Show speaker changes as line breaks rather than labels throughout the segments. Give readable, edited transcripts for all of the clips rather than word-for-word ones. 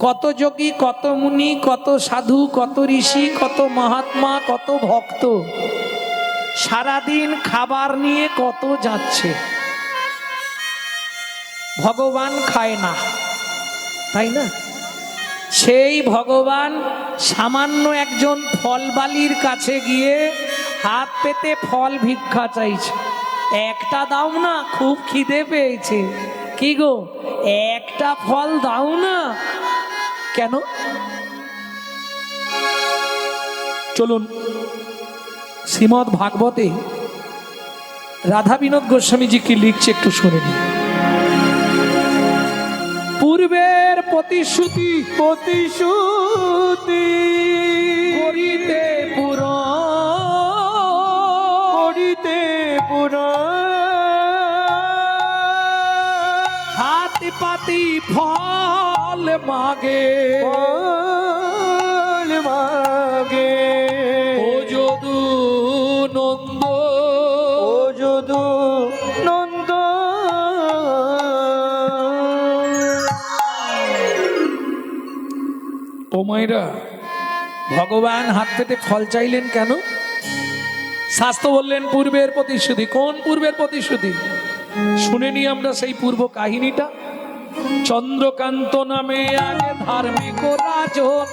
কত যোগী, কত মুনি, কত সাধু, কত ঋষি, কত মহাত্মা, কত ভক্ত সারাদিন খাবার নিয়ে কত যাচ্ছে, ভগবান খায় না, তাই না? সেই ভগবান সামান্য একজন ফলবালির কাছে গিয়ে হাত পেতে ফল ভিক্ষা চাইছে। একটা দাও না, খুব খিদে পেয়েছে। কি গো, একটা ফল দাও না। কেন? চলুন শ্রীমদ্ ভাগবতে রাধা বিনোদ গোস্বামীজি কি লিখছে একটু শুনে নিন। পূর্বের প্রতিশ্রুতি প্রতিশ্রুতি করিতে হাতি পাতি ফল মাগে ও যদু নন্দ ও মায়েরা, ভগবান হাত পেতে ফল চাইলেন কেন? শাস্ত্র বললেন পূর্বের প্রতিশ্রুতি। কোন পূর্বের প্রতিশ্রুতি? শুনে নি আমরা সেই পূর্ব কাহিনীটা। চন্দ্রকান্ত নামে আগে ধার্মিক রাজন,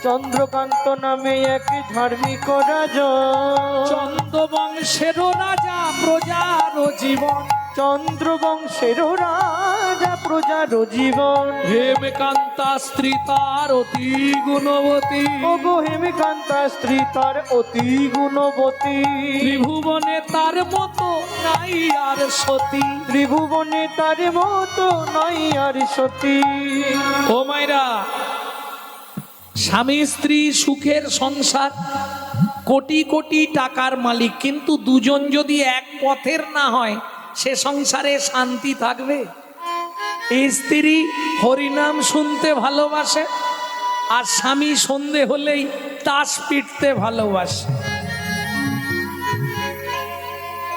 চন্দ্রকান্ত নামে এক ধার্মিক রাজন,
চন্দ্রবংশের রাজা প্রজার জীবন,
চন্দ্রবংশের রাজা প্রজার জীবন।
হেমকান্তা স্ত্রী তার অতি গুণবতী,
ওগো হেমকান্তা স্ত্রী তার অতি গুণবতী।
ত্রিভুবনে তার মতো নাই আর সতী,
ত্রিভুবনে তার মতো নাই আর সতী।
ও মায়েরা, স্বামী স্ত্রী সুখের সংসার, কোটি কোটি টাকার মালিক, কিন্তু দুজন যদি এক পথের না হয় সে সংসারে শান্তি থাকবে? স্ত্রী হরিনাম শুনতে ভালোবাসে আর স্বামী সন্ধে হলেই তাস পিটতে ভালোবাসে,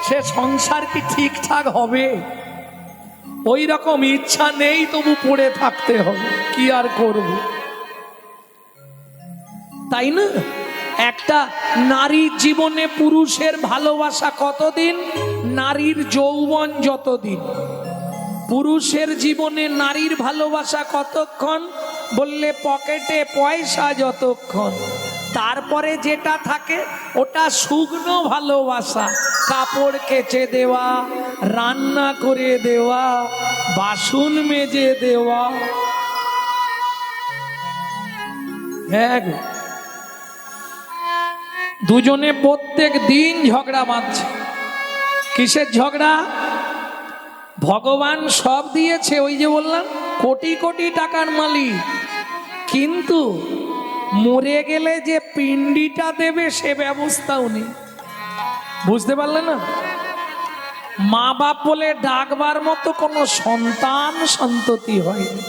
সে সংসার কি ঠিকঠাক হবে? ওই রকম ইচ্ছা নেই, তবু পড়ে থাকতে হবে, কি আর করব, তাই না? একটা নারীর জীবনে পুরুষের ভালোবাসা কতদিন? নারীর যৌবন যতদিন। পুরুষের জীবনে নারীর ভালোবাসা কতক্ষণ? বললে পকেটে পয়সা যতক্ষণ। তারপরে যেটা থাকে ওটা শুকনো ভালোবাসা, কাপড় কেচে দেওয়া, রান্না করে দেওয়া, বাসন মেজে দেওয়া। হ্যাঁ, দুজনে প্রত্যেক দিন ঝগড়া বাঁধছে। কিসের ঝগড়া? ভগবান সব দিয়েছে, ওই যে বললাম কোটি কোটি টাকার মালিক, কিন্তু মরে গেলে যে পিণ্ডিটা দেবে সে ব্যবস্থাও নেই। বুঝতে পারলে না? মা বাপ বলে ডাকবার মতো কোনো সন্তান সন্ততি হয়নি।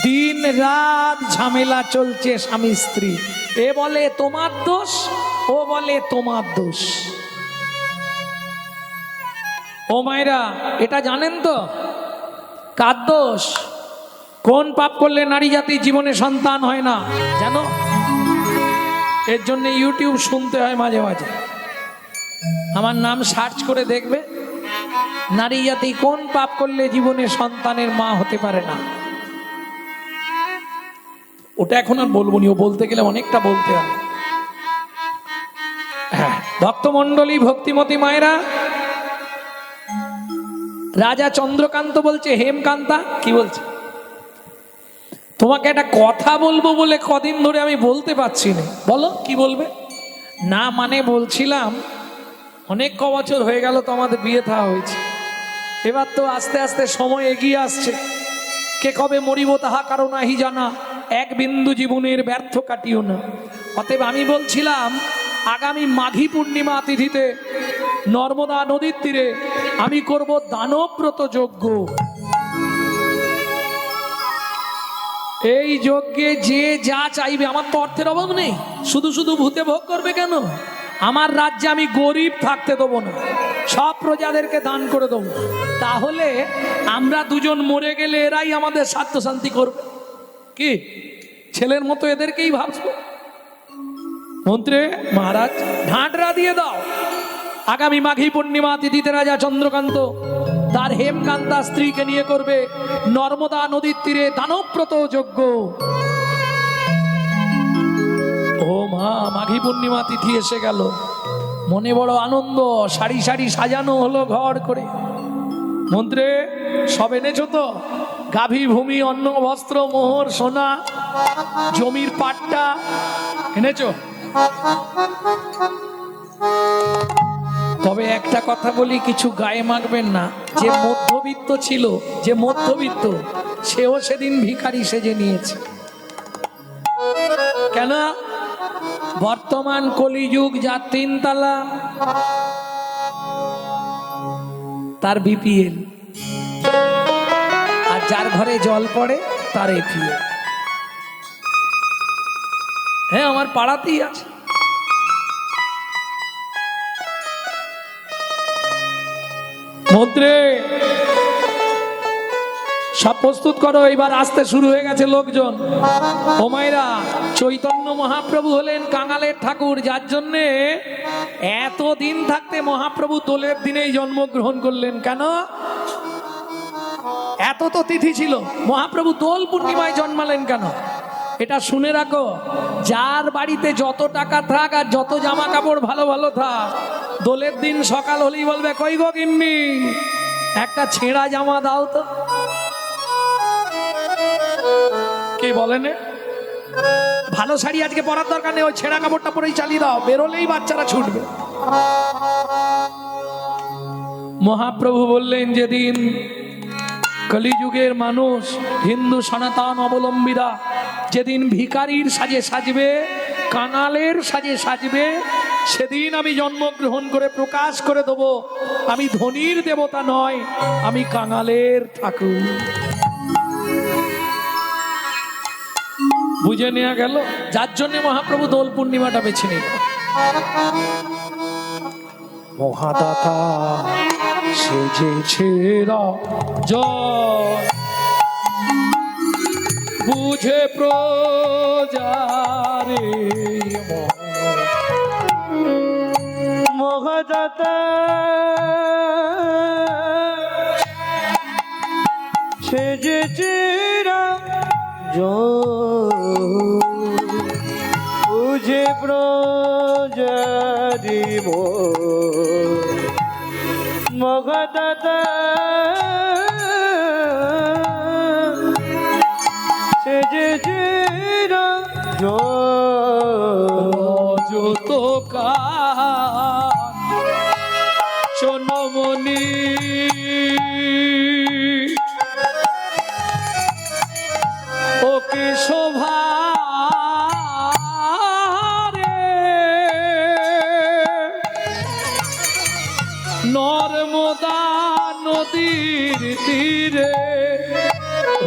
দিন রাত ঝামেলা চলছে স্বামী স্ত্রী, এ বলে তোমার দোষ, ও বলে তোমার দোষ। ও মায়েরা, এটা জানেন তো কার দোষ? কোন পাপ করলে নারী জাতির জীবনে সন্তান হয় না জানো? এর জন্য ইউটিউব শুনতে হয় মাঝে মাঝে। আমার নাম সার্চ করে দেখবে, নারী জাতি কোন পাপ করলে জীবনে সন্তানের মা হতে পারে না। ওটা এখন আর বলবো নি, ও বলতে গেলে অনেকটা বলতে হবে। ভক্তমণ্ডলী, ভক্তিমতী মায়েরা, রাজা চন্দ্রকান্ত বলছে হেমকান্তা, কি বলছে? তোমাকে একটা কথা বলবো বলে কদিন ধরে আমি বলতে পারছি না, বলো কি বলবে? না মানে বলছিলাম অনেক ক বছর হয়ে গেল তো আমাদের বিয়ে থা হয়েছে, এবার তো আস্তে আস্তে সময় এগিয়ে আসছে, কে কবে মরিব তাহা কারো নাহি জানা, এক বিন্দু জীবনের ব্যর্থ কাটিও না। অতএব আমি বলছিলাম আগামী মাঘী পূর্ণিমা তিথিতে নর্মদা নদীর তীরে আমি করব দানব্রত যজ্ঞ। এই যজ্ঞে যে যা চাইবে, আমার তো অর্থের অভাব নেই, শুধু শুধু ভূতে ভোগ করবে কেন? আমার রাজ্যে আমি গরিব থাকতে দেবো না, সব প্রজাদেরকে দান করে দেবো। তাহলে আমরা দুজন মরে গেলে এরাই আমাদের স্বার্থ শান্তি করবে। কি ছেলের মতো এদেরকেই ভাবছো। মন্ত্রে মহারাজ ঢাঁটরা দিয়ে দাও, আগামী মাঘী পূর্ণিমা তিথিতে রাজা চন্দ্রকান্ত তার হেমকান্তা স্ত্রীকে নিয়ে করবে নর্মদা নদীর তীরে দানবব্রত যজ্ঞ। ও মা, মাঘী পূর্ণিমা তিথি এসে গেল, মনে বড় আনন্দ, সারি সারি সাজানো হলো ঘর করে। মন্ত্রে সব এনেছো তো? গাভী, ভূমি, অন্ন, বস্ত্র, মোহর, সোনা, জমির পাট্টা এনেছো? তবে একটা কথা বলি, কিছু গায়ে মাখবেন না। যে মধ্যবিত্ত ছিল, যে মধ্যবিত্ত, সেও সেদিন ভিখারি সেজে নিয়েছে। কেন? বর্তমান কলিযুগ যার 3 তালা, তার বিপিএল, আর যার ঘরে জল পড়ে তার এপিএল। হ্যাঁ, আমার পাড়াতেই আছে। মন্ত্রে সব প্রস্তুত করো, এবার আসতে শুরু হয়ে গেছে লোকজন। ও মায়েরা, চৈতন্য মহাপ্রভু হলেন কাঙালের ঠাকুর, যার জন্যে এতদিন থাকতে মহাপ্রভু দোলের দিনেই জন্মগ্রহণ করলেন। কেন? এত তো তিথি ছিল, মহাপ্রভু দোল পূর্ণিমায় জন্মালেন কেন? এটা শুনে রাখো, যার বাড়িতে যত টাকা থাক আর যত জামা কাপড় ভালো ভালো থাক, দোলের দিন সকাল হলেই বলবে, কই গো গিন্নি, একটা ছেঁড়া জামা দাও তো। কে বলেন? ভালো শাড়ি আজকে পরার দরকার নেই, ওই ছেঁড়া কাপড়টা পরেই চালিয়ে দাও, বেরোলেই বাচ্চারা ছুটবে। মহাপ্রভু বললেন, যেদিন কলিযুগের মানুষ, হিন্দু সনাতন অবলম্বীরা যেদিন ভিখারির সাজে সাজবে, কাঙালের সাজে সাজবে, সেদিন আমি জন্মগ্রহণ করে প্রকাশ করে দেব, আমি ধনীর দেবতা নয়, আমি কাঙালের ঠাকুর। বুঝে নেওয়া গেল? যার জন্য মহাপ্রভু দোল পূর্ণিমাটা বেছে নিল। মহাদাতা সেজেছে জয়, বুঝে প্রজারে
মহাদাতা সেজেছে বুঝে প্রজারি মহাদাতা সেজেছে
যত চনমণি ওকে শোভা রে, নর্মদা নদীর তীরে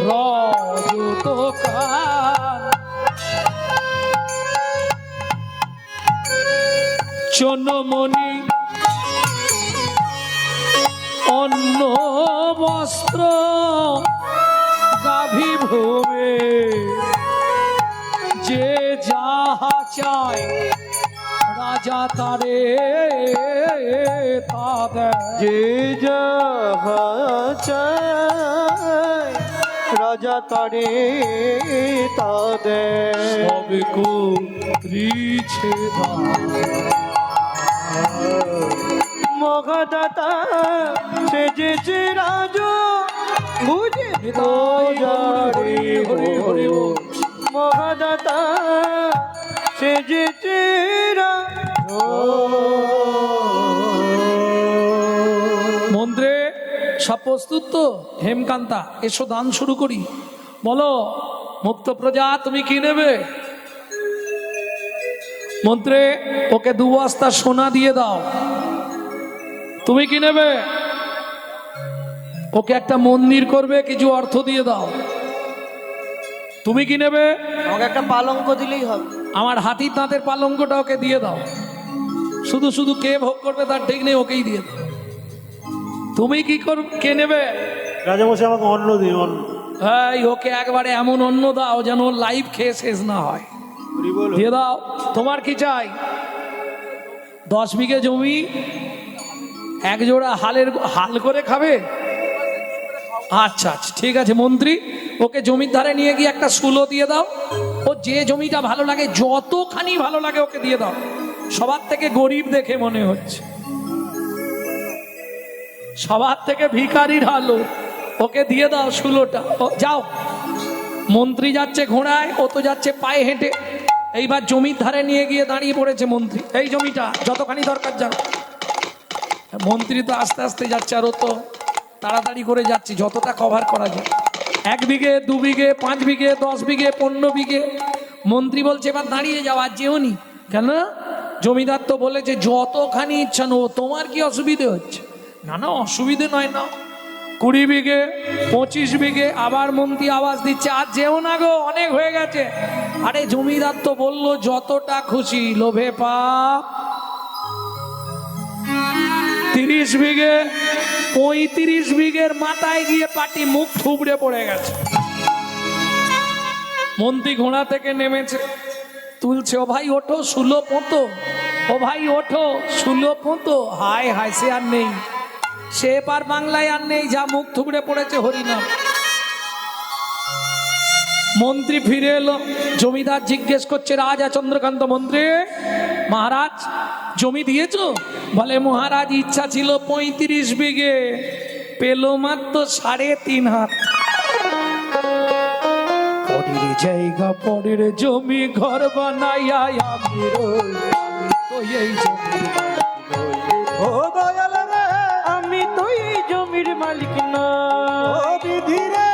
রজতকার চনমণি অন্ন বস্ত্র গাভী ভূমে, যে যাহা চায় রাজা তারে তা দেয়।
যে যাহা চায় রাজা তারে তা দেয়।
সব করিছে
মহাদাতা সেজেছে রাজ, বুঝে প্রজারে মহাদাতা সেজেছে
মন্ত্রে সব প্রস্তুত তো? হেমকান্তা, এসো দান শুরু করি। বলো মুক্ত প্রজা, তুমি কি নেবে? মন্ত্রে ওকে 2 বস্তা সোনা দিয়ে দাও। তুমি কি নেবে? ওকে একটা মন্দির করবে, কিছু অর্থ দিয়ে দাও। তুমি কি নেবে?
আমাকে একটা পালঙ্ক দিলেই হবে।
আমার হাতির দাঁতের পালঙ্কটা ওকে দিয়ে দাও। শুধু শুধু কে ভোগ করবে তার ঠিক নেই, ওকেই দিয়ে দাও। তুমি কি করবে? কে নেবে?
রাজামশাই আমাকে অন্ন দিন, অন্ন।
এই ওকে একবারে এমন অন্ন দাও যেন লাইভ খেয়ে শেষ না হয়। দিয়ে দাও। তোমার কি চাই? 10 বিঘে জমি, এক জোড়া হাল করে খাবে? আচ্ছা আচ্ছা ঠিক আছে মন্ত্রী, ওকে জমির ধারে নিয়ে গিয়ে একটা শুলো দিয়ে দাও। ও যে জমিটা ভালো লাগে, যতখানি ভালো লাগে ওকে দিয়ে দাও। সবার থেকে গরিব দেখে মনে হচ্ছে, সবার থেকে ভিখারির হালো, ওকে দিয়ে দাও শুলোটা। ও যাও। মন্ত্রী যাচ্ছে ঘোড়ায়, ও তো যাচ্ছে পায়ে হেঁটে। এইবার জমির ধারে নিয়ে গিয়ে দাঁড়িয়ে পড়েছে মন্ত্রী। এই জমিটা যতখানি দরকার যাও। মন্ত্রী তো আস্তে আস্তে যাচ্ছে, আর ও তো তাড়াতাড়ি করে যাচ্ছে, যতটা কভার করা যায়। 1 বিঘে, 2 বিঘে, 5 বিঘে, 10 বিঘে, 15 বিঘে। মন্ত্রী বলছে এবার দাঁড়িয়ে যাও, আর যেওনি। কেন? জমিদার তো বলেছে যতখানি ইচ্ছা নো। তোমার কি অসুবিধে হচ্ছে? না না অসুবিধে নয় না। 20 বিঘে, 25 বিঘে। আবার মন্ত্রী আওয়াজ দিচ্ছে আর যেও না গো, অনেক হয়ে গেছে। আরে জমিদার তো বললো যতটা খুশি, লোভে পাপ। 30 বিঘে, 35 বিঘের মাথায় গিয়ে পাটি মুখ থুবড়ে পড়ে গেছে। মন্ত্রী ঘোড়া থেকে নেমেছে, তুলছে। ও ভাই ওঠো, শুলো পোঁতো। ও ভাই ওঠো, শুলো পোঁতো। হায় হায়, সে আর নেই, সে এবার বাংলায় আর নেই, যা মুখ থুবড়ে পড়েছে হরিনাম। মন্ত্রী ফিরে এলো। জমিদার জিজ্ঞেস করছে, রাজা চন্দ্রকান্ত মন্ত্রী, মহারাজ জমি দিয়েছো? বলে মহারাজ ইচ্ছা ছিল 35 বিঘে, পেলো মাত্র 3.5 হাত। পরের জায়গা পরের জমি, ঘর বানাইয়া আমি রই, তো এই জমি
ও দয়াল রে, আমি তো এই জমির মালিক নই। বিধি রে,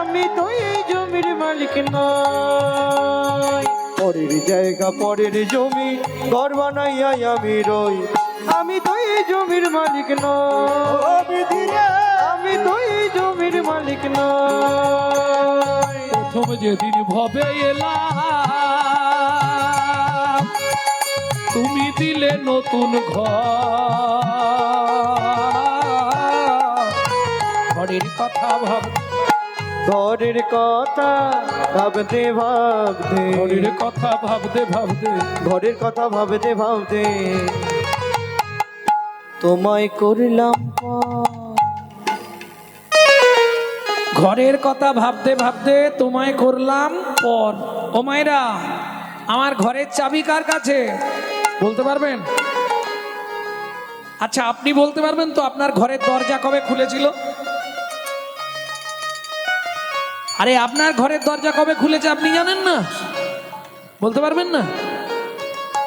আমি তো এই জমির মালিক নই। পরের জায়গা পরের জমি, ঘর বানাইয়া আমি রই, আমি তো এই জমির মালিক নই। বিধি রে, আমি তো এই জমির মালিক নই।
প্রথম যেদিন ভবে এলাম, তুমি দিলে নতুন ঘরের কথা ভাব,
ঘরের কথা ভাবতে ভাবতে,
ঘরের কথা ভাবতে ভাবতে,
ঘরের কথা ভাবতে ভাবতে তোমায় করলাম পর।
ঘরের কথা ভাবতে ভাবতে তোমায় করলাম পর। ও মায়েরা, আমার ঘরের চাবি কার কাছে বলতে পারবেন? আচ্ছা আপনি বলতে পারবেন তো আপনার ঘরের দরজা কবে খুলেছিল? আরে আপনার ঘরের দরজা কবে খুলেছে আপনি জানেন না? বলতে পারবেন না?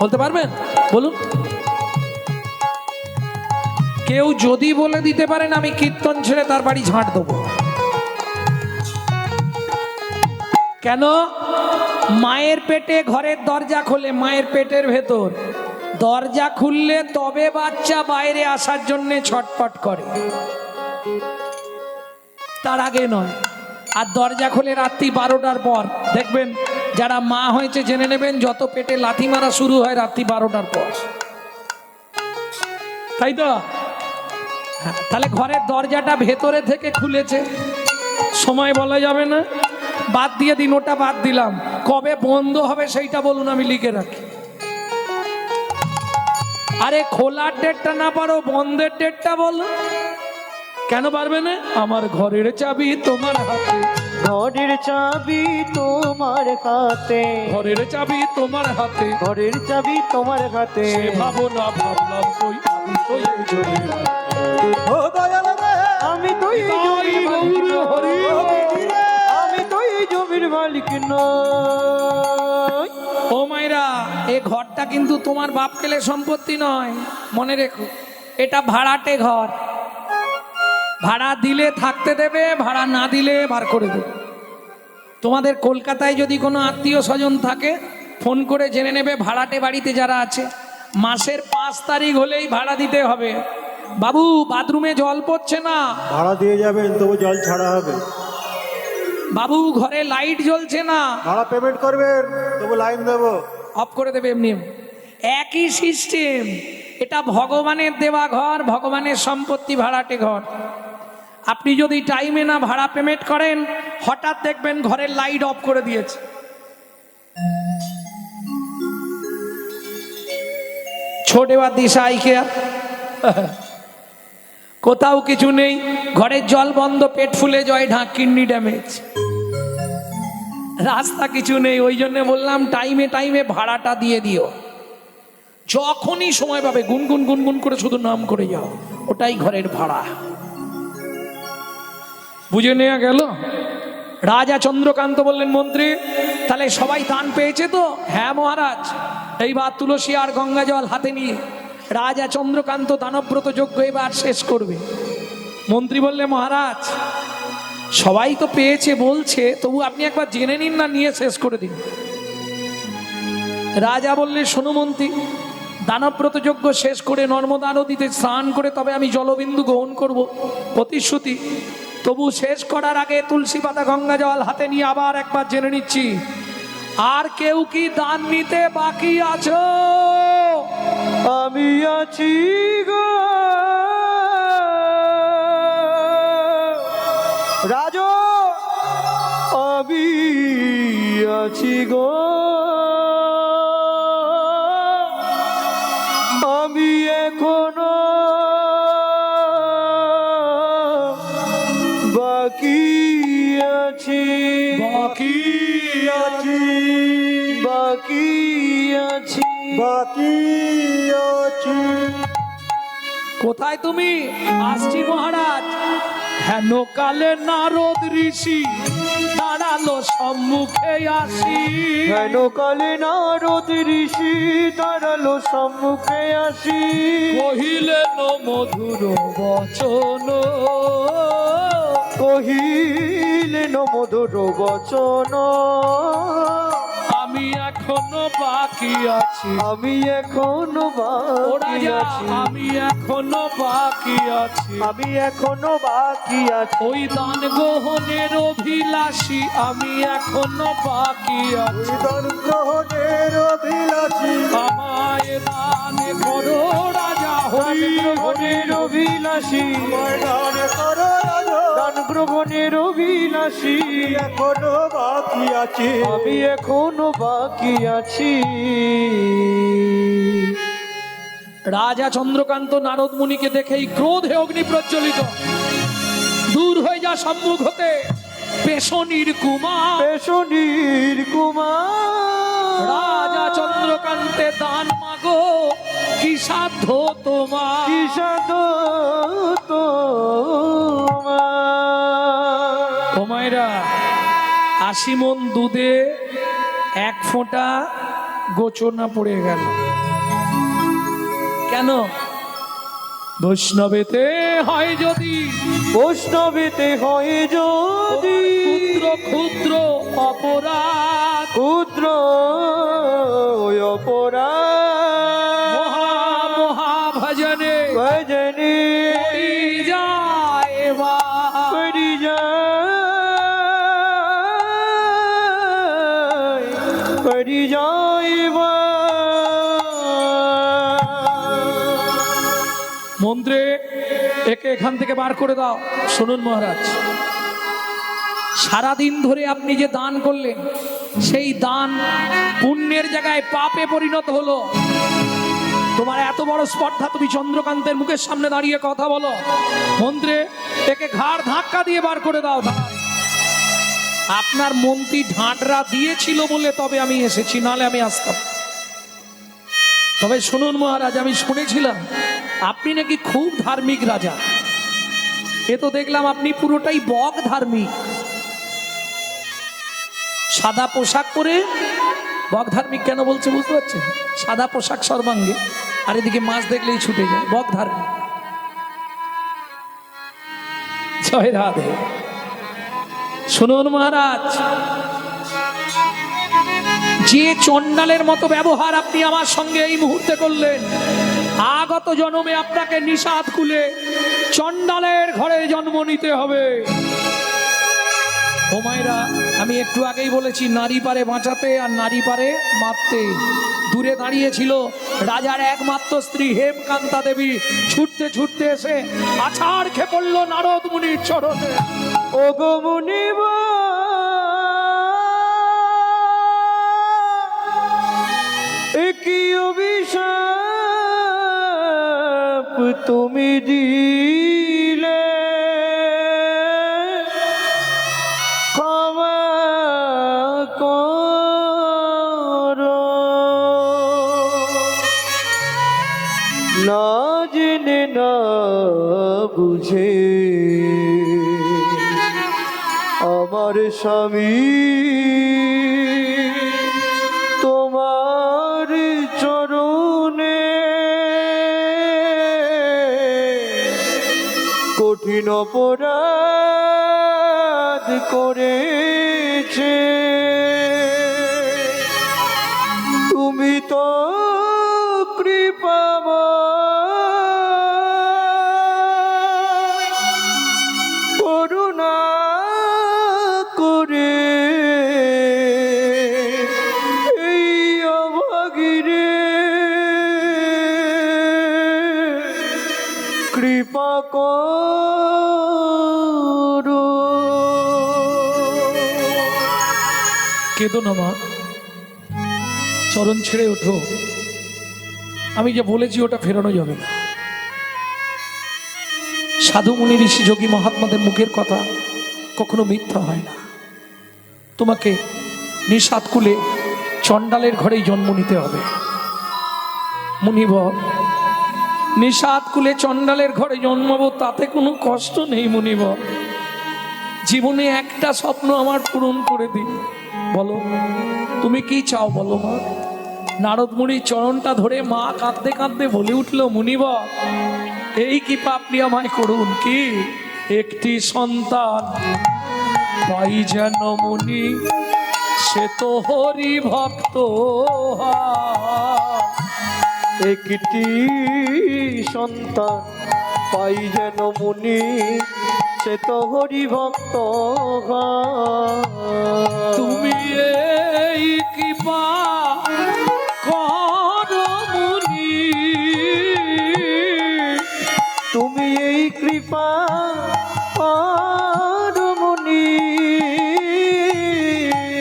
বলতে পারবেন? বলুন। কেউ যদি বলে দিতে পারেন আমি কীর্তন ছেড়ে তার বাড়ি ঝাঁট দেবো। কেন? মায়ের পেটে ঘরের দরজা খোলে, মায়ের পেটের ভেতর দরজা খুললে তবে বাচ্চা বাইরে আসার জন্য ছটফট করে, তার আগে নয়। আর দরজা খোলে রাত্রি 12টার পর। দেখবেন যারা মা হয়েছে জেনে নেবেন, যত পেটে লাথি মারা শুরু হয় রাত্রি 12টার পর, তাই তো? হ্যাঁ, তাহলে ঘরের দরজাটা ভেতরে থেকে খুলেছে, সময় বলা যাবে না। বাদ দিয়ে দিন, ওটা বাদ দিলাম। কবে বন্ধ হবে সেইটা বলুন, আমি লিখে রাখি। আরে খোলার ডেটটা না পারো, বন্ধের ডেটটা বলো। কেন পারবে না? আমার ঘরের চাবি তোমার হাতে,
ঘরের চাবি তোমার হাতে,
ঘরের চাবি তোমার হাতে,
ঘরের চাবি তোমার হাতে।
সে ভাবনা ভাবলাম কই আমি তো এই জমির
ও দয়াল রে, আমি তো এই জমির মালিক নই। আমি তো এই জমির মালিক নই।
ও মাইরা, এই ঘরটা কিন্তু তোমার বাপ কেলে সম্পত্তি নয়, মনে রেখো। এটা ভাড়াটে ঘর। ভাড়া দিলে থাকতে দেবে, ভাড়া না দিলে বার করে দেবে। তোমাদের কলকাতায় যদি কোনো আত্মীয় স্বজন থাকে, ফোন করে জেনে নেবে ভাড়াটে বাড়িতে যারা আছে, মাসের 5 তারিখ হলেই ভাড়া দিতে হবে। বাবু বাথরুমে জল পড়ছে না,
ভাড়া দিয়ে যাবেন, তবু জল ছাড়া হবে।
বাবু ঘরে লাইট জ্বলছে না,
ভাড়া পেমেন্ট করবেন, তবু লাইন দেবো।
অফ করে দেবে। এমনি একই সিস্টেম। এটা ভগবানের দেওয়া ঘর, ভগবানের সম্পত্তি, ভাড়াটে ঘর। আপনি যদি টাইমে না ভাড়া পেমেন্ট করেন, হঠাৎ দেখবেন ঘরের লাইট অফ করে দিয়েছে। ছোটে বা দিশাই কে কোথাও কিছু নেই, ঘরের জল বন্ধ, পেট ফুলে যায়, ঢাক কিডনি ড্যামেজ, রাস্তা কিছু নেই। ওই জন্য বললাম টাইমে টাইমে ভাড়াটা দিয়ে দিও। যখনই সময় পাবে গুনগুন গুনগুন করে শুধু নাম করে যাও, ওটাই ঘরের ভাড়া। বুঝে নেওয়া গেল? রাজা চন্দ্রকান্ত বললেন, মন্ত্রী তাহলে সবাই দান পেয়েছে তো? হ্যাঁ মহারাজ। এইবার তুলসী আর গঙ্গা জল হাতে নিয়ে রাজা চন্দ্রকান্ত দানব্রত যজ্ঞ এবার শেষ করবে। মন্ত্রী বললে, মহারাজ সবাই তো পেয়েছে বলছে, তবু আপনি একবার জেনে নিন না, নিয়ে শেষ করে দিন। রাজা বললে, শোনো মন্ত্রী, দানব্রত যজ্ঞ শেষ করে নর্মদা নদীতে স্নান করে তবে আমি জলবিন্দু গ্রহণ করব, প্রতিশ্রুতি। তবু শেষ করার আগে তুলসী পাতা গঙ্গা জল হাতে নিয়ে আবার একবার জেনে নিচ্ছি, আর কেউ কি দান নিতে বাকি আছো?
আমি আছি গো রাজ, আমি আছি গো, আমি এখনো বাকি আছি,
বাকি
আছি, বাকি আছি, বাকি আছি।
কোথায় তুমি? আসছি মহারাজ। হেন কালে নারদ ঋষি দাঁড়ালো সম্মুখে আসি,
হেন কালে নারদ ঋষি দাঁড়ালো সম্মুখে আসি,
কহিলেন মধুর বচন,
কহিলেন মধুর বচন,
আমি এখনো বাকি আছি,
আমি এখনো বাকি আছি,
আমি এখনো বাকি আছি,
আমি এখনো বাকি আছি,
ওই দান গ্রহণের অভিলাষী আমি এখনো বাকি আছি,
দান গ্রহণের অভিলাষী,
আমায় দান করো রাজা,
দান গ্রহণের অভিলাষী, দান করো রাজা, দান গ্রহণের অভিলাষী, এখনো বাকি আছি, আমি এখনো বাকি আছি।
রাজা চন্দ্রকান্ত নারদ মুনিকে দেখেই ক্রোধে অগ্নি প্রজ্বলিত, দূর হয়ে যা সম্মুখ হতে পেশনির কুমার,
পেশনির কুমার,
রাজা চন্দ্রকান্তে দান মাগো, কি সাধ্য তোমার,
কি সাধ্য তোমার।
তোমায়রা 80 মণ দুধে 1 ফোঁটা গোচনা পড়ে গেল। কেন? বৈষ্ণবেতে হয় যদি,
বৈষ্ণবেতে হয় যদি,
ক্ষুদ্র ক্ষুদ্র অপরাধ,
ক্ষুদ্র অপরাধ,
মহা মহা ভজনে
ভজনে
করি যায় বা,
করি যায়, করি যাইবা।
মন্ত্রে একে এখান থেকে বার করে দাও। শুনুন মহারাজ, সারাদিন ধরে আপনি যে দান করলেন, সেই দান পুণ্যের জায়গায় পাপে পরিণত হলো। তোমার এত বড় স্পর্ধা, তুমি চন্দ্রকান্তের মুখের সামনে দাঁড়িয়ে কথা বলো? মন্ত্রে একে ঘাড় ধাক্কা দিয়ে বার করে দাও। আপনার মন্ত্রী ঢাঁটরা দিয়েছিল বলে তবে আমি এসেছি, নালে আমি আসতাম। তবে শুনুন মহারাজ, আমি শুনেছিলাম আপনি নাকি খুব ধার্মিক রাজা। এ তো দেখলাম আপনি পুরোটাই বক ধার্মিক। সাদা পোশাক পরে বক ধার্মিক কেন বলছে বুঝতে পারছেন? সাদা পোশাক সর্বাঙ্গে, আর এদিকে মাছ দেখলেই ছুটে যায়, বক ধার্মিক। জয় রাধে। শুনুন মহারাজ, যে চণ্ডালের মতো ব্যবহার আপনি আমার সঙ্গে এই মুহূর্তে করলেন, আগত জন্মে আপনাকে নিষাদ কুলে চণ্ডালের ঘরে জন্ম নিতে হবে। ও মায়েরা, আমি একটু আগেই বলেছি নারী পারে বাঁচাতে আর নারী পারে মারতে। দূরে দাঁড়িয়েছিল রাজার একমাত্র স্ত্রী হেমকান্তা দেবী, ছুটতে ছুটতে এসে আছাড় খেয়ে পড়ল নারদ মুনির চরণে।
ও গো মুনিব, কি অভিশাপ তুমি দিলে, ক্ষমা করো। না জেনে না বুঝে আমার স্বামী তোমার চরণে কঠিন অপরাধ করেছে। তুমি তো কৃপাময়, করুণা করে এই অভাগীরে কৃপা করো।
কেঁদো না মা, চরণ ছেড়ে ওঠো। আমি যে বলেছি ওটা ফেরানো যাবে না। সাধু মুনি ঋষি যোগী মহাত্মাদের মুখের কথা কখনো মিথ্যা হয় না। তোমাকে নিষাদ কুলে চণ্ডালের ঘরেই জন্ম নিতে হবে মুনিবর। নিষাদ কুলে চণ্ডালের ঘরে জন্মাবো, তাতে কোনো কষ্ট নেই মুনিবর। জীবনে একটা স্বপ্ন আমার পূরণ করে দিন। বলো তুমি কি চাও, বলো মা। নারদ মুনির চরণটা ধরে মা কাঁদতে কাঁদতে বলে উঠল, মুনিবর এই কৃপা আপনি আমায় করুন, কি একটি সন্তান পাই যেন মুনি, সে তো হরি ভক্ত।
একটি সন্তান পাই যেন মুনি, সে তো হরি ভক্ত।
তুমি এই কৃপা করো মুনি,
তুমি এই কৃপা করো মুনি,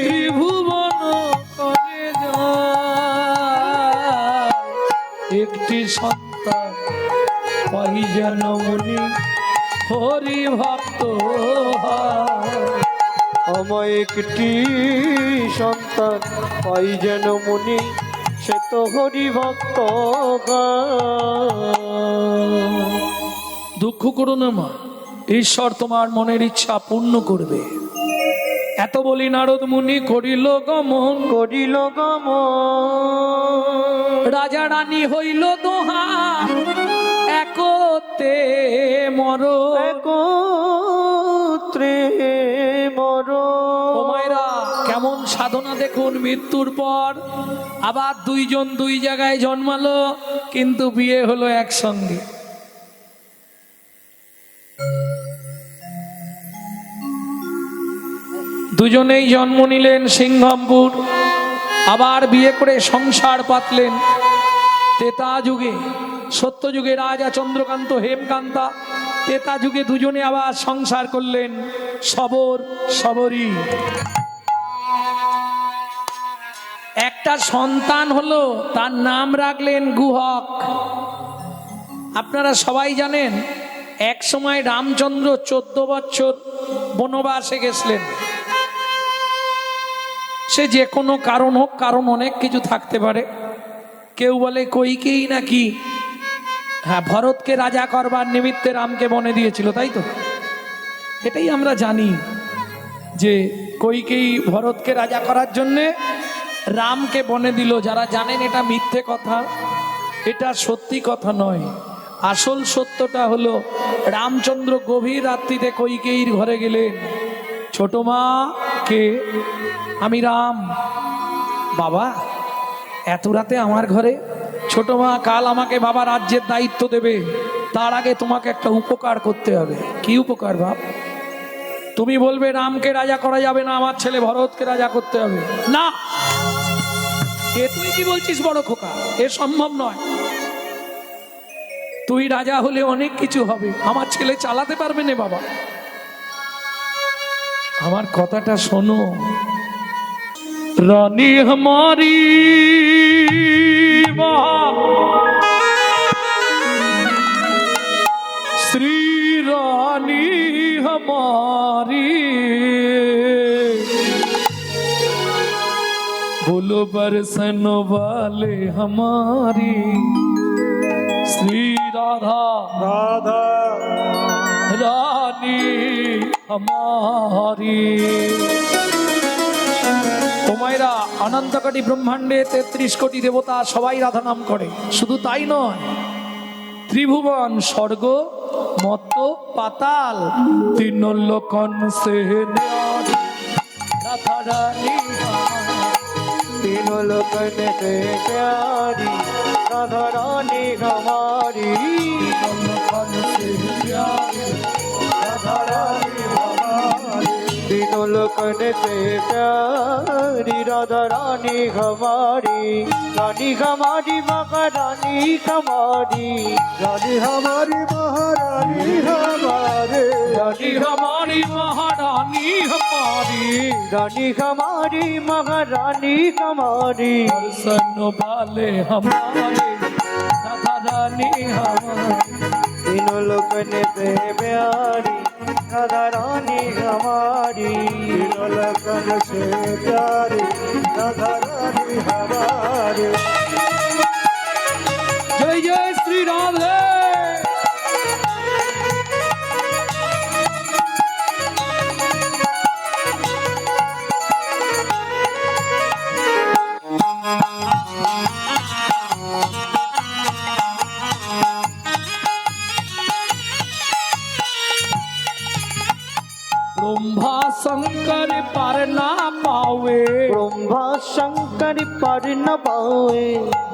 ত্রিভুবন করে যায় একটি সন্তান পাই যেন মুনি, হরি ভক্ত।
আমায় একটি সন্তান পাই যেন মুনি, সে তো হরি ভক্ত।
দুঃখ করো না মা, ঈশ্বর তোমার মনের ইচ্ছা পূর্ণ করবে। এত বলি নারদ মুনি করিল গমন,
করিল গমন।
রাজা রানী হইল দোহা, একতে মর,
একত্রে মর।
ও মায়েরা, কেমন সাধনা দেখুন। মৃত্যুর পর আবার দুইজন দুই জায়গায় জন্মালো, কিন্তু বিয়ে হলো একসঙ্গে। দুজনেই জন্ম নিলেন সিংহমপুর, আবার বিয়ে করে সংসার পাতলেন। তেতা যুগে, সত্য যুগে রাজা চন্দ্রকান্ত হেমকান্তা, তেতা যুগে দুজনে আবার সংসার করলেন সবর সবরী। একটা সন্তান হলো, তার নাম রাখলেন গুহক। আপনারা সবাই জানেন এক সময় রামচন্দ্র 14 বছর বনবাসে গেছিলেন। সে যে কোনো কারণ হোক, কারণ অনেক কিছু থাকতে পারে। কেউ বলে কইকেই নাকি ভরতকে রাজা করবার নিমিত্তে রামকে বনে দিয়েছিল, তাই তো? এটাই আমরা জানি যে কইকেই ভরতকে রাজা করার জন্যে রামকে বনে দিল। যারা জানেন এটা মিথ্যে কথা, এটা সত্যি কথা নয়। আসল সত্যটা হলো রামচন্দ্র গভীর রাত্রিতে কইকেয়ীর ঘরে গেলেন। ছোট মা, কে? আমি রাম। বাবা এত রাতে আমার ঘরে? ছোট মা, কাল আমাকে বাবা রাজ্যের দায়িত্ব দেবে, তার আগে তোমাকে একটা উপকার করতে হবে। কি উপকার বাপ? তুমি বলবে রামকে রাজা করা যাবে না, আমার ছেলে ভরতকে রাজা করতে হবে। না, এ তুই কি বলছিস বড় খোকা? এ সম্ভব নয়। তুই রাজা হলে অনেক কিছু হবে, আমার ছেলে চালাতে পারবে না বাবা। আমার কথাটা শোনো। রানী हमारी श्री रानी हमारी, बोलो बरसन वाले हमारी श्री राधा
রাধা
रानी हमारी। তোমায়রা অনন্তকোটি ব্রহ্মাণ্ডে 33 কোটি দেবতা সবাই রাধা নাম করে। শুধু তাই নয়, ত্রিভুবন স্বর্গ মত্ত পাতাল তিন লোকন সে ন্যারি রাধা রানী
तीनों लोकन से प्यारी राधा रानी हमारी,
तीनों लोकन से न्यारी राधा रानी हमारी।
तीनों लोकन से प्यारी राधा रानी हमारी, रानी हमारी महारानी हमारी, रानी हमारी महारानी हमारे,
रानी हमारी महारानी हमारी,
रानी हमारी महारानी हमारी,
दर्शन वाले हमारे राधा रानी हमारी।
तीनों लोकन से प्यारी राधा रानी हमारी, तीनों लोकन से प्यारी राधा रानी हमारी।
जय जय श्री राधे। ब्रह्मा शंकर पर ना पावे,
ब्रह्मा शंकर पर न पावे,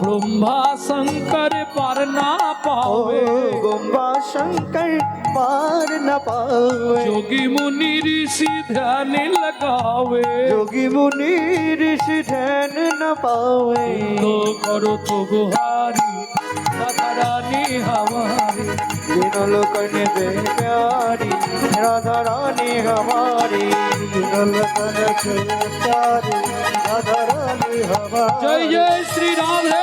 ब्रह्मा शंकर पर ना पावे,
ब्रह्मा शंकर पर न पावे,
जोगी मुनि ऋषि ध्यान लगावे,
योगी मुनि ऋषि ध्यान न पावे,
तो करो तो गुहारी राधा रानी हमारी।
तीनों लोकन से प्यारी राधा रानी हमारी, तीनों लोकन से प्यारी राधा रानी हमारी।
जय जय श्री राधे।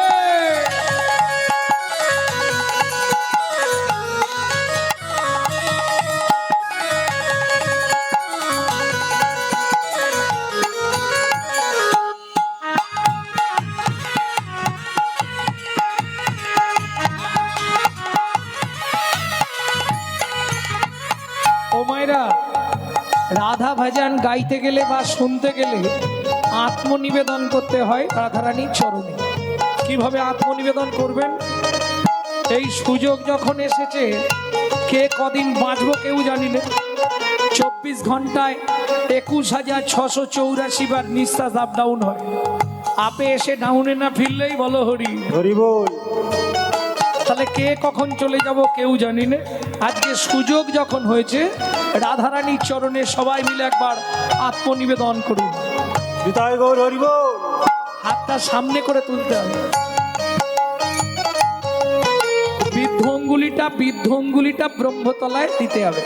ও মায়েরা, রাধা ভজন গাইতে গেলে বা শুনতে গেলে আত্মনিবেদন করতে হয় রাধারানীর চরণে। কিভাবে আত্মনিবেদন করবেন? এই সুযোগ যখন এসেছে, কে কদিন বাঁচবো কেউ জানি না। 24 ঘন্টায় 21,684 বার নিঃশ্বাস আপ ডাউন হয়। আপে এসে ডাউনে না ফিরলেই বলো হরি
হরি বল।
তাহলে কে কখন চলে যাব কেউ জানি না। আজকে সুযোগ যখন হয়েছে, রাধারানীর চরণে সবাই মিলে একবার আত্মনিবেদন করুন।
বিদায় গৌর হরি বল।
হাতটা সামনে করে তুলতে হবে। বৃদ্ধ অঙ্গুলিটা ব্রহ্মতলায় দিতে হবে।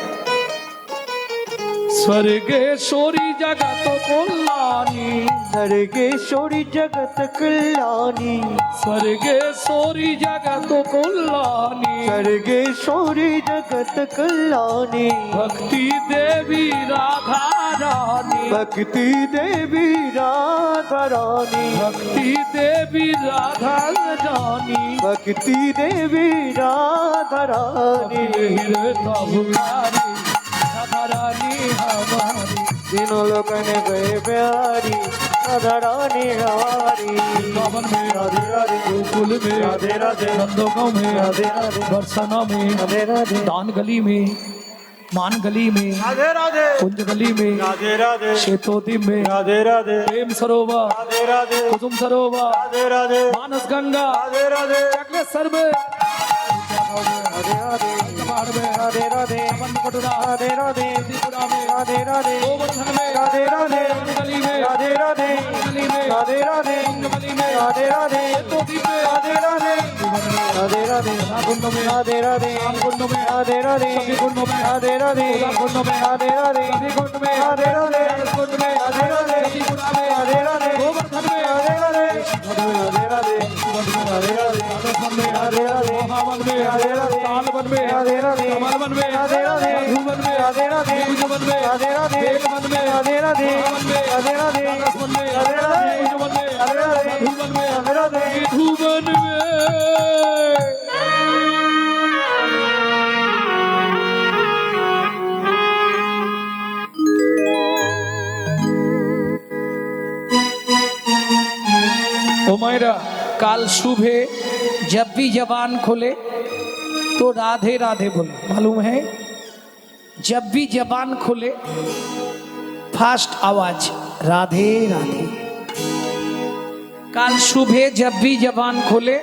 স্বর্গেশ্বরী জগত কল্যাণী,
सर्गेश्वरी जगत कल्याणी,
स्वर्गेश्वरी जगत कल्याणी,
सर्गेश्वरी जगत कल्याणी,
भक्ति देवी राधा रानी,
भक्ति देवी राधा रानी,
भक्ति देवी राधा रानी,
भक्ति देवी राधा रानी,
हृदय राधा रानी हमारी।
तीनों लोकन गए प्यारी राधा रानी हमारी।
वृंदावन में
राधे राधे,
गोकुल में
राधे राधे,
नंदगांव में
राधे राधे,
बरसाना में
राधे राधे,
दान गली में मान गली में
राधे राधे,
कुंज गली में
राधे राधे,
शेतोद्वीप में
राधे राधे,
प्रेम सरोवर
राधे राधे,
कुसुम सरोवर
राधे राधे,
मानस गंगा
राधे राधे,
सर्व
রাধে রাধে
পাহাড়বে
রাধে রাধে
अपन कटोरा
রাধে রাধে
त्रिपुरा में
রাধে রাধে
गोवर्धन में
রাধে রাধে
गली में
রাধে রাধে
गली में
রাধে রাধে
गली में
রাধে রাধে
तो दीपे
রাধे রাধে রাধে রাধে
कुंड में
রাধে রাধে
कुंड में
রাধে রাধে
सभी कुंड में
রাধে রাধে
कुंड में
রাধে রাধে
सभी कुंड में
রাধে রাধে
कुंड में
রাধে রাধে
त्रिपुरा में
রাধে রাধে
गोवर्धन में
রাধে রাধে রাধে রাধে রাধে রাধে
राजस्थान में
राधे राधे
महावन में
राधे राधे
तालवन में
राधे राधे
कमलवन में
राधे राधे
मधुवन में
राधे राधे
भुजवन में
राधे राधे
बेलवन में
राधे राधे
महावन में
राधे राधे
राजस्थान में
राधे राधे
भुजवन में
राधे राधे
मधुवन में
राधे राधे
भुवन में ओ मायरा काल सुबह जब भी जबान खोले तो राधे राधे बोले मालूम है जब भी जबान खोले फास्ट आवाज राधे राधे काल सुबह जब भी जबान खोले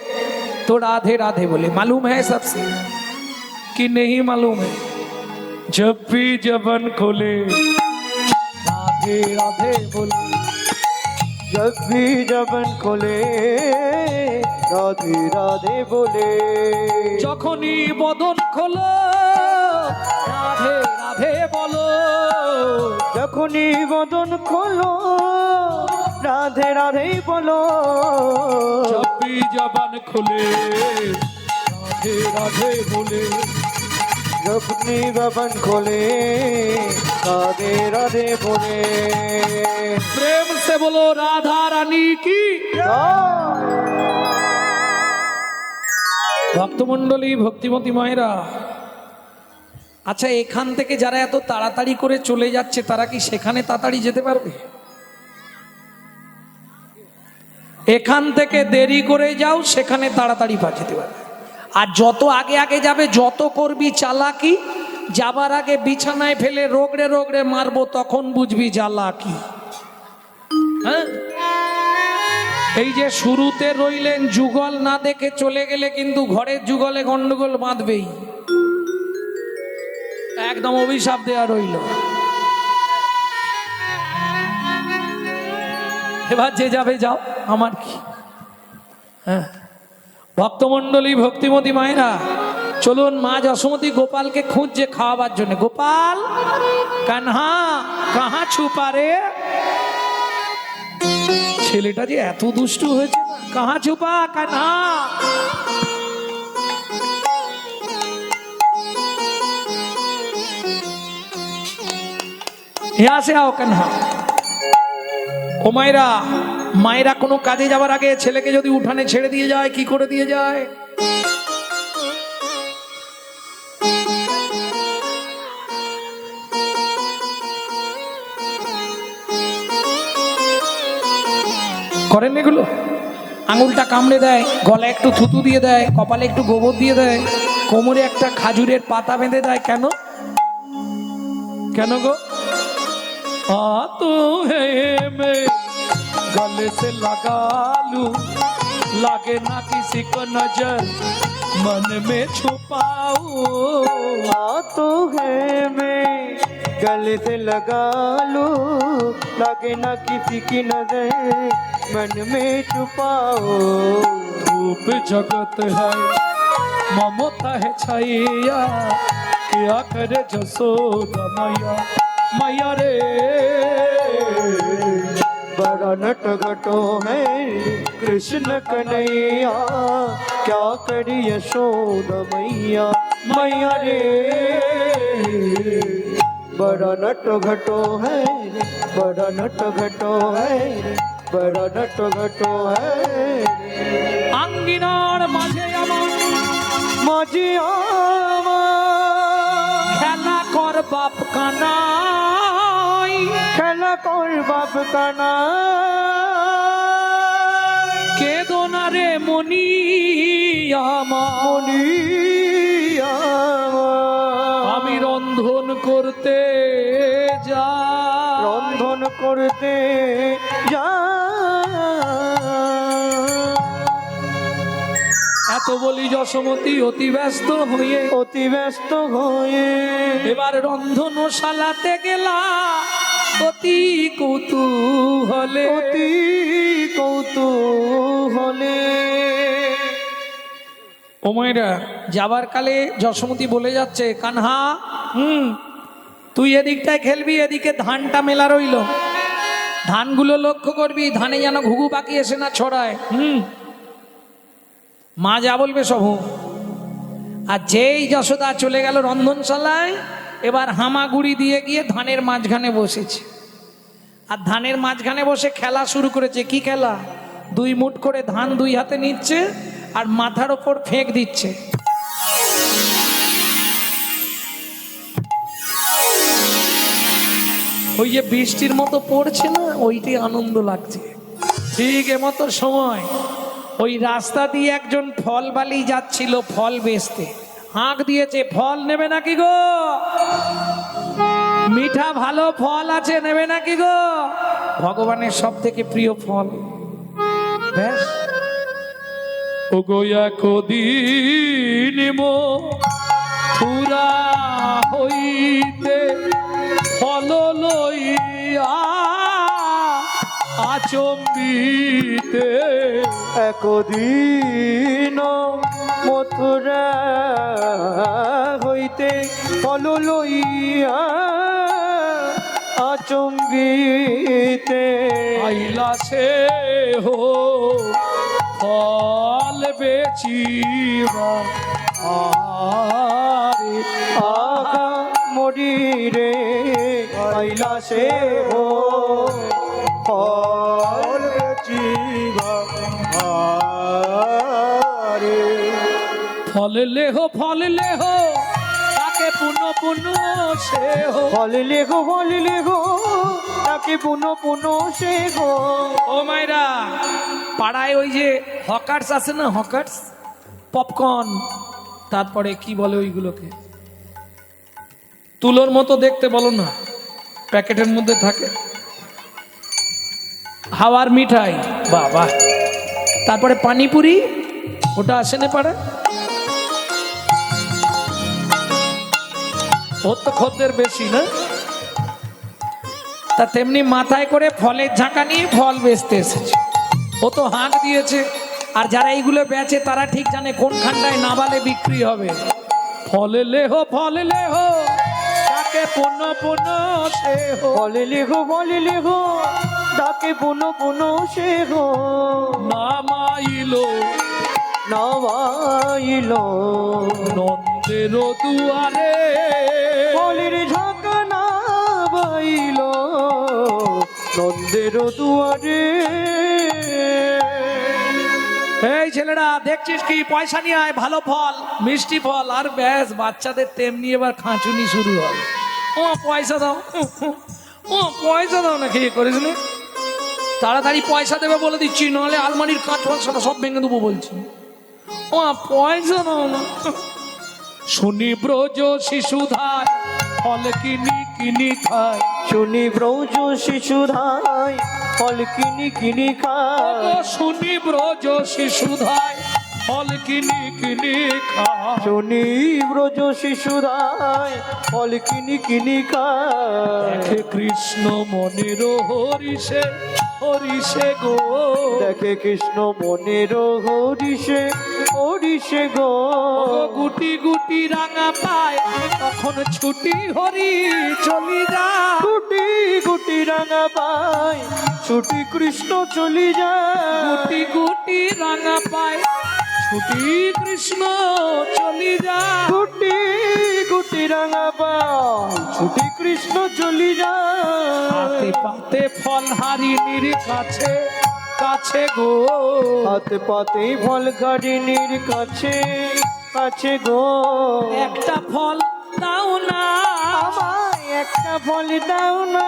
तो राधे राधे बोले मालूम है सबसे कि नहीं मालूम है जब भी जबान खोले राधे राधे बोले
जब भी जबन खोले राधे राधे बोले
যখনই বদন খোলো রাধে রাধে বলো
যখনই বদন খোলো রাধে রাধে বলো
जब भी जबान खुले राधे राधे बोले
যখনই জবন খোলে রাধে রাধে বলে
प्रेम से बोलो राधा रानी की ভক্তমণ্ডলী ভক্তিমতী মায়েরা আচ্ছা এখান থেকে যারা এত তাড়াতাড়ি করে চলে যাচ্ছে তারা কি সেখানে তাড়াতাড়ি যেতে পারবে এখান থেকে দেরি করে যাও সেখানে তাড়াতাড়ি যেতে পারবে আর যত আগে আগে যাবে যত করবি চালাকি যাবার আগে বিছানায় ফেলে রোগড়ে রোগড়ে মারবো তখন বুঝবি জ্বালা কি হ্যাঁ এই যে শুরুতে রইলেন যুগল না দেখে চলে গেলে কিন্তু ঘরের যুগলে গন্ডগোল বাঁধবেই একদম অভিশাপ দেয়া রইল এবার যে যাবে যাও আমার কি হ্যাঁ ভক্তমণ্ডলী ভক্তিমতী মায়েরা চলুন মা যশোমতী গোপালকে খুঁজছে খাওয়াবার জন্য গোপাল কানহা কাহা ছুপা রে ছেলেটা যে এত দুষ্টু হয়েছে না কাহা ছুপা কানহা यहाँ से आओ কানহা ও মায়েরা মায়েরা কোনো কাজে যাবার আগে ছেলেকে যদি উঠানে ছেড়ে দিয়ে যায় কি করে দিয়ে যায় করেন এগুলো আঙুলটা কামড়ে দেয় গলায় একটু থুতু দিয়ে দেয় কপালে একটু গোবর দিয়ে দেয় কোমরে একটা খাজুরের পাতা বেঁধে দেয় কেন কেন গো तो है मैं गले से लगा लूं लागे ना किसी को नजर मन में छुपाऊं
तो है मैं गले से लगा लूं लगे ना किसी की नजर मन में छुपाओ
धूप जगत है ममता है छैया क्या करे जसोदा मैया मैया रे
बड़ा नट घटो है कृष्ण कन्हैया क्या करी यशोदा मैया मैया रे बड़ा नट घटो है बड़ा नट घटो है बड़ा नट घटो है
আঙ্গিনার মাঝে আমার
মাঝি আমার
খেলা কর বাপ কানাই
খেলা কর বাপ কানা
কেদো না রে মনি আমার
মনি
আমি রন্ধন করতে যা
রন্ধন করতে যা
এত তো বলি যশোমতী অতি ব্যস্ত হয়ে
অতি ব্যস্ত হয়ে
এবার রন্ধনশালাতে গেলা অতি কৌতূহলে।
অতি কৌতূহলে।
ও মায়েরা, যাবার কালে যশোমতী বলে যাচ্ছে, কানহা তুই এদিকটায় খেলবি, এদিকে ধানটা মেলা রইল, ধানগুলো লক্ষ্য করবি, ধানে যেন ঘুঘু পাখি এসে না ছড়ায়। মা যা বলবে সব হুঁ। আর যেই যশোদা চলে গেল রন্ধনশালায়, এবার হামাগুড়ি দিয়ে গিয়ে ধানের মাঝখানে বসেছে। আর ধানের মাঝখানে বসে খেলা শুরু করেছে। কি খেলা? 2 মুঠ করে ধান 2 হাতে নিচ্ছে আর মাথার ওপর ফেঁক দিচ্ছে। ওই যে বৃষ্টির মতো পড়ছে না, ওইটি আনন্দ লাগছে। ঠিক এমতো সময় ওই রাস্তা দিয়ে একজন ফল বালি যাচ্ছিল ফল বেচতে, হাঁক দিয়েছে, ফল নেবে নাকি গো? মিঠা ভালো ফল আছে, নেবে নাকি গো? ভগবানের সব থেকে প্রিয় ফল। ব্যাস, ও গোয়া কদিন পুরা হইতে ফল লইয়া আচম্বিতে।
একদিন মথুরা হইতে ফল লইয়া আচম্বিতে
আইলা সে হো ফল বেচিবা আরে
আগা মরি রে আইলা সে হো ফল বেচিবা আরে।
ফল লেহো তাকে পুন পুন সে হো।
ফল লেগো তাকে পুন সে গো।
ও মাইরা, পাড়ায় ওই যে হকার্স আছে না, হকার্স, পপকর্ন, তারপরে কি বলে ওইগুলোকে, তুলোর মতো দেখতে, বলো না, প্যাকেটের মধ্যে থাকে, হাওয়ার মিঠাই, বাবা, তারপরে পানিপুরি, ওটা আসে না পারে, ওর তো খদ্দের বেশি না, তা তেমনি মাথায় করে ফলের ঝাঁকা নিয়ে ফল বেচতে এসেছে। ও তো হাঁক দিয়েছে, আর যারা এইগুলো বেচে তারা ঠিক জানে কোনখানটায় নাবালে বিক্রি হবে। ফল লেহো তাকে পুন পুন সে হো।
ফল লেগো তাকে পুন সে গো।
নামাইলো নন্দের দুয়ারে
ফলের ঝাঁকা না বাইল নন্দের দুয়ারে।
এই ছেলেরা, দেখছিস কি, পয়সা নিয়ে আয়, ভালো ফল, মিষ্টি ফল। আর ব্যাস, বাচ্চাদের তেমনি এবার খাঁচুনি শুরু হবে। ও পয়সা দাও, ও পয়সা দাও না, খেয়ে করিস নি, তাড়াতাড়ি পয়সা দেবে বলে দিচ্ছি, নাহলে আলমারির কাঁচ ফাঁচ সব ভেঙে দেবো বলছি। ও পয়সা দাও না। শুনি ব্রজ শিশুধায় ফল কিনি খায়।
শুনি ব্রজ শিশুধায় ফল কিনি খায়।
শুনি ব্রজ শিশুধায় ফল কিনি খায়।
শুনি ব্রজ শিশুধায় ফল কিনি খায়।
দেখে কৃষ্ণ মনের হরিষে গো।
দেখে কৃষ্ণ মনের হরিষে গো।
গুটি গুটি রাঙা পায় তখন ছুটি হরি চলি যায়।
গুটি রাঙা পায় ছুটি কৃষ্ণ চলি যায়।
গুটি রাঙা পায় ছুটি কৃষ্ণ চলি যায়।
গুটি রাঙা পায় ছুটি কৃষ্ণ চলি যায়।
পাতে ফল হারিনীর কাছে গো।
পাতে ফল হারিনীর কাছে গো।
একটা ফল দাও না
আমায়, একটা ফল দাও না।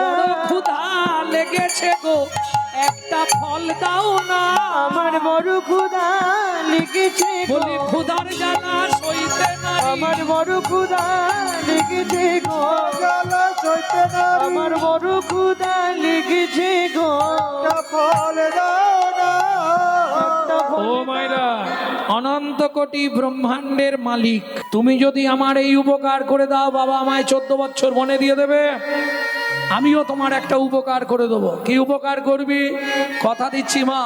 বড় ক্ষুধা লেগেছে গো, একটা ফল দাও না।
আমার বড় ক্ষুধা লেগেছে গো।
বলি ক্ষুধার জ্বালা সইতে না।
আমার বড় ক্ষুধা লেগেছে গো। জ্বালা সইতে না। আমার বড় ক্ষুধা লেগেছে গো। একটা ফল দাও না। একটা
ও মায়েরা, অনন্ত কোটি ব্রহ্মাণ্ডের মালিক, তুমি যদি আমার এই উপকার করে দাও, বাবা আমায় 14 বছর বনে দিয়ে দেবে, আমিও তোমার একটা উপকার করে দেবো। কি উপকার করবি? কথা দিচ্ছি মা,